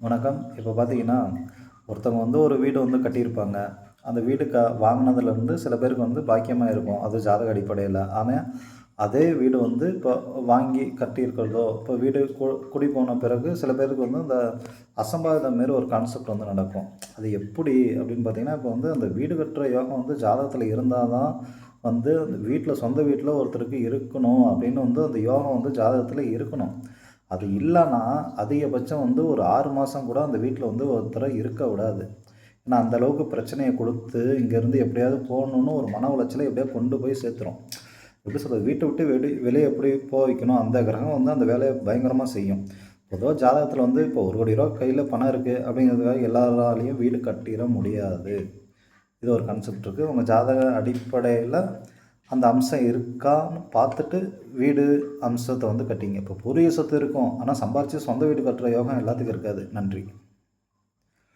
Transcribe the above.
வணக்கம். இப்போ பார்த்தீங்கன்னா, ஒருத்தவங்க ஒரு வீடு கட்டியிருப்பாங்க. அந்த வீடு வாங்குனதுலேருந்து சில பேருக்கு பாக்கியமா இருக்கும். அது ஜாதக அடிப்படையில. ஆனா, அதே வீடு இப்போ வாங்கி கட்டியிருக்கிறதோ, இப்போ வீடு குடி போன பிறகு சில பேருக்கு இந்த அசம்பாவிதம் மாரி ஒரு கான்செப்ட் நடக்கும். அது எப்படி அப்படின்னு பார்த்தீங்கன்னா, இப்போ அந்த வீடு கட்டுற யோகம் ஜாதகத்தில இருந்தா தான் அந்த வீட்ல சொந்த வீட்ல ஒருத்தருக்கு இருக்கணும் அப்படின்னு அந்த யோகம் ஜாதகத்தில இருக்கணும். அது இல்லன்னா, அதிகபட்சம் ஒரு 6 மாதம் கூட அந்த வீட்ல ஒருத்தர இருக்க விடாது. ஏன்னா, அந்த அளவுக்கு பிரச்சனைய குடுத்து, இங்கேருந்து எப்படியாவது போணும்னு ஒரு மன உளைச்சல எப்படியாவது கொண்டு போய் சேர்த்துரும். எப்படி சொல்றது? வீட்ட விட்டு வெளிய எப்படி வைக்கணும், அந்த கிரகம் அந்த வேலைய பயங்கரமா செய்யும். பொதுவா ஜாதகத்தில இப்போ ரூ. 1,00,00,000 கையில பணம் இருக்கு அப்படிங்கிறதுக்காக எல்லாராலயும் வீடு கட்டிற முடியாது. இது ஒரு கான்செப்ட் இருக்கு. உங்க ஜாதக அடிப்படையில அந்த அம்சம் இருக்கான்னு பார்த்துட்டு வீடு அம்சத்த கட்டிங்க. இப்போ பூர்வீக சொத்து இருக்கும். ஆனா சம்பாரிச்சு சொந்த வீடு கட்டுற யோகம் எல்லாத்துக்கும் இருக்காது. நன்றி.